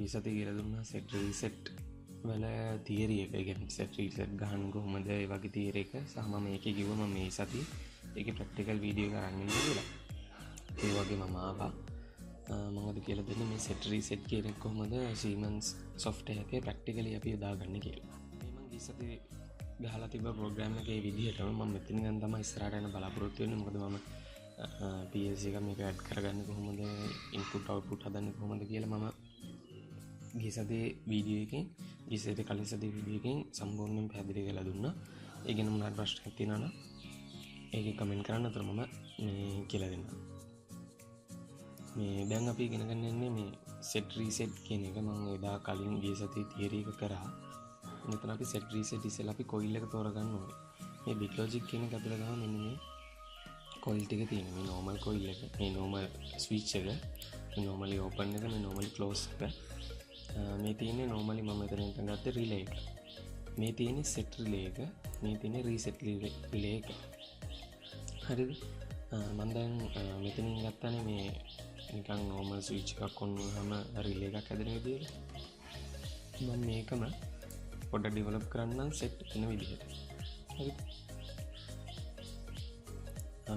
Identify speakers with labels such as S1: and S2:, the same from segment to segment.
S1: ගිය සතියේ කියලා දුන්නා set reset වල තියරි එක. කියන්නේ set reset ගහන්න කොහොමද ඒ වගේ තියරි එක. සහ මම මේකේ කිව්වා මම මේ සතියේ ඒකේ ප්‍රැක්ටිකල් වීඩියෝ එක අරන් ඉන්නවා කියලා. ඒ වගේ මම ආවා. මම අද කියලා දෙන්නේ මේ set reset කියන එක කොහොමද Siemens software එකේ ප්‍රැක්ටිකලි අපි යොදාගන්නේ කියලා. මේ මම ගිය සතියේ ගහලා තිබ්බ ප්‍රෝග්‍රෑම් එකේ විදිහටම මම මෙතන ඉඳන් තමයි ඉස්සරහට යන බලාපොරොත්තු වෙන්නේ. මොකද මම PLC එක මේක ඇඩ් කරගන්න කොහොමද ඉන්පුට් අවුට්පුට් හදන්න කොහොමද කියලා මම ගිය සතියේ වීඩියෝ එකෙන් ගිය සතියේ කලින් සතියේ වීඩියෝ එකෙන් සම්පූර්ණයෙන් පැහැදිලි කරලා දුන්නා. ඒ ගැන මොනවාට ප්‍රශ්නයක් තියෙනවා නම් ඒකේ කමෙන්ට් කරන්න. අතර මම මේ කියලා දෙන්නම්. මේ දැන් අපි ඉගෙන ගන්න යන්නේ මේ set reset කියන එක. මම එදා කලින් ගිය සතියේ තියරි එක කරා. මෙතන අපි set reset ඉස්සෙල්ලා අපි coil එක තෝරගන්න ඕනේ. මේ bit logic කියන එක ඇතුළේ ගාම මෙන්න මේ coil ටික තියෙනවා. මේ normal coil එක, මේ normal switch එක, මේ normally open එක, මේ normally close එක. මේ තියෙන්නේ normally මම මෙතනින් ගත්තේ relay එක. මේ තියෙන්නේ set relay එක, මේ තියෙන්නේ reset relay එක. හරිද? මම දැන් මෙතනින් ගත්තානේ මේ නිකන් normal switch එකක් ඔන් වුනහම relay එකක් හැදෙන විදිහට. මම මේකම පොඩ්ඩක් ඩෙවලොප් කරන්නම් set වෙන විදිහට. හරිද?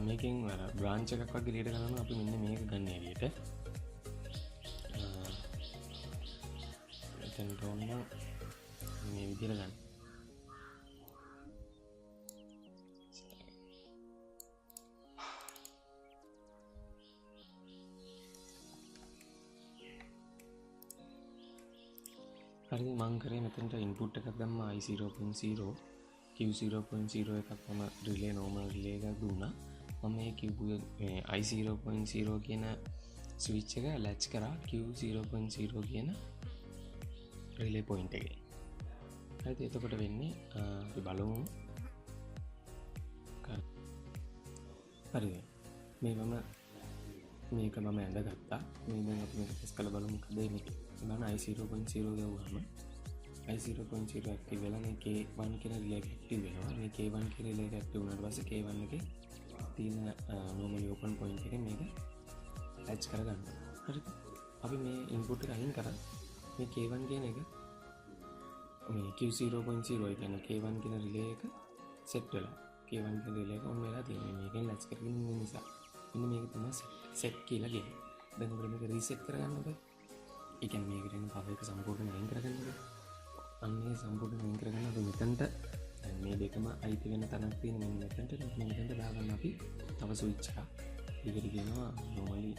S1: මේකෙන් අර බ්‍රාන්ච් එකක් වගේ ලියලා ගන්නවා. අපි මෙන්න මේක ගන්න එළියට. එතන තෝරන මේ විදිහට ගන්න. හරිද? මම කරේ මෙතනට ඉන්පුට් එකක් දැම්මා i0.0 q0.0 එකක් මම රිලේ normal රිලේ එකක් දුන්නා. මම මේ i0.0 කියන ස්විච් එක ලැච් කරා q0.0 කියන රිලේ පොයින්ට් එකේ. හරිද? එතකොට වෙන්නේ අපි බලමු. හරිද? මේක මම ඇඳගත්තා. මේ දැන් අපි මේක ටෙස්ට් කරලා බලමු මොකද මේක. බලන්න i0.0 ගාවම i0.0 ඇක්ටිව් වෙලා මේ k1 කියන රිලේ එක ඇක්ටිව් වෙනවා. මේ k1 කියන රිලේ එක ඇක්ටිව් වුණාට පස්සේ k1 එකේ තියෙන normally open point එකෙන් මේක latch කරගන්න. හරිද? අපි මේ input එක අයින් කරා. මේ k1 කියන එක මේ q0.0 ඒ කියන්නේ k1 කියන රිලේ එක set වෙලා. k1 කියන රිලේ එක on වෙලා තියෙනවා. මේකෙන් latch කරගෙන ඉන්න නිසා මෙන්න මේක තමයි set කියලා කියන්නේ. දැන් අපිට මේක reset කරගන්න ඕනේ. ඒ කියන්නේ මේකට එන power එක සම්පූර්ණයෙන් අයින් කරගන්න ඕනේ. අන්නේ සම්පූර්ණයෙන් අයින් කරගන්න අපි මෙතනට දැන් මේ දෙකම අයිති වෙන තැනක් තියෙන මෙන්න මෙතනට දාගන්න අපි තව ස්විච් එකක්. ඒකට කියනවා normally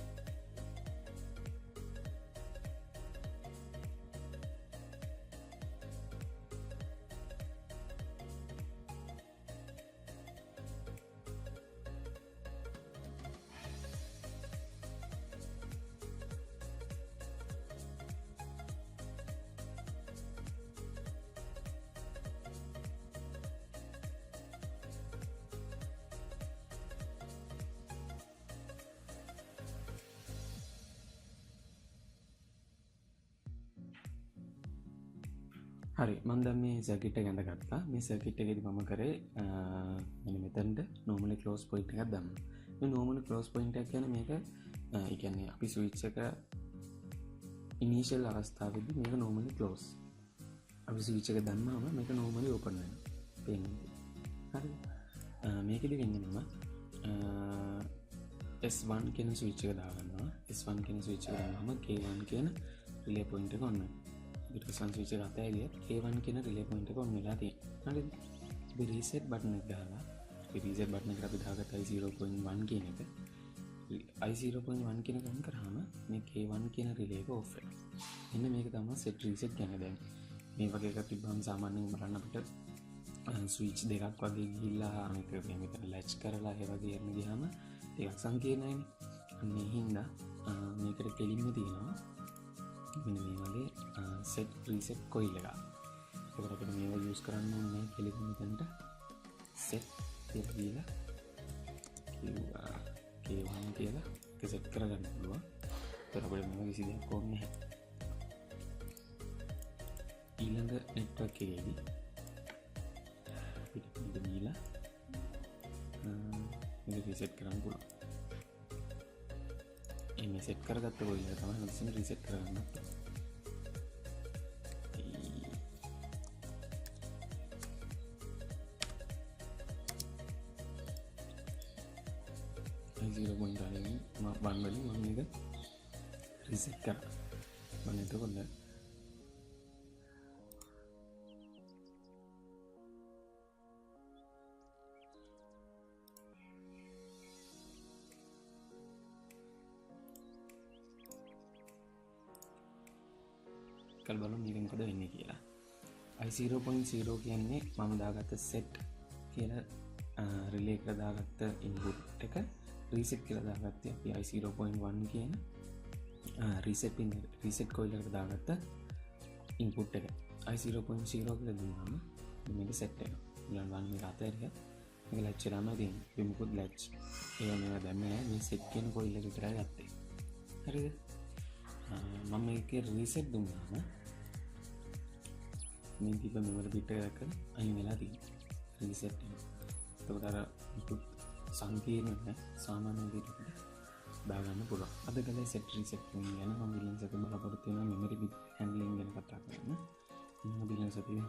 S1: හරි. මම දැන් මේ සර්කිට් එක ඇඳගත්තා. මේ සර්කිට් එකේදී මම කරේ මෙන්න මෙතනට normally close point එකක් දැම්මා. මේ normally close point එක කියන්නේ මේක ඒ කියන්නේ අපි switch එක initial අවස්ථාවේදී මේක normally close. අපි switch එක දැම්මාම මේක normally open වෙනවා. පේන්නේ. හරි. මේකෙදි වෙන්නේ මම S1 කියන switch එක දාගන්නවා. S1 කියන switch එක දානම K1 කියන relay point එක on වෙනවා. ඊට පස්සේ ස්විච් එක අතේ ගියත් K1 කියන රිලේ පොයින්ට් එක ඔන් වෙලා තියෙනවා. හරිද? අපි රීසෙට් බටන් එක දාලා අපි රීසෙට් බටන් එකට අපි දාගත්ත i0.1 කියන එක i0.1 කියන එක ගන්න කරාම මේ K1 කියන රිලේ එක ඔෆ් වෙනවා. මෙන්න මේක තමයි set reset කියන්නේ. දැන් මේ වගේ එකක් තිබ්බම සාමාන්‍යයෙන් බලන්න අපිට ස්විච් දෙකක් වගේ ගිහිල්ලා මේක මෙතන ලැච් කරලා ඒ වගේ යන්න ගියාම ටිකක් සංකීර්ණයිනේ. අන්නේ හින්දා මේකට කෙලින්ම තියෙනවා මෙන්න මේ වගේ set reset coil එකක්. ඒකට අපිට මේව යූස් කරන්න ඕනේ කෙලින්ම මෙතනට set කියලා දීලා K1 කියලා ඒක set කරගන්න පුළුවන්. ඒතර අපිට මේව කිසි දෙයක් ඕනේ නැහැ. ඊළඟ network එකේදී අපිට දීලා මේක reset කරන්න පුළුවන්. මේ set කරගත්ත coil එක තමයි මෙතන reset කරගන්න. i0.1 වලින් මම මේක රීසෙට් කරා. මම එතකොට බලමු මේක මොකද වෙන්නේ කියලා. i0.0 කියන්නේ මම දාගත්ත set කියලා රිලේ එක දාගත්ත ඉන්පුට් එක රීසෙට් කියලා දාගත්තේ අපි i0.1 කියන රීසෙට් කොයිල් එකට දාගත්ත ඉන්පුට් එක i0.0 කියලා දුන්නාම මේක සෙට් වෙනවා. ඊළඟ මේක අතහැරියා මේක ලැච් කරාම තියෙන්නේ. අපි මොකද ලැච් ඒවා මේවා දැම්මේ නැහැ. මේ සෙට් කියන කොයිල් එක විතරයි ගත්තේ. හරිද? මම මේකේ රීසෙට් දුන්නාම මේ තිබ්බ මෙමරි බිට් එක අයින් වෙලා තියෙනවා. රීසෙට් වෙනවා. එතකොට අර ඉන්පුට් සංකීර්ණ නැහැ. සාමාන්‍ය විදිහට දාගන්න පුළුවන්. අද කලේ සෙට් රීසෙට් වෙන යන මම බිලියන්ස් එකේ බලාපොරොත්තු වෙනවා මෙමරි බිට් හැන්ඩ්ලින් ගැන කතා කරන්න. මම බිලියන්ස් එකේ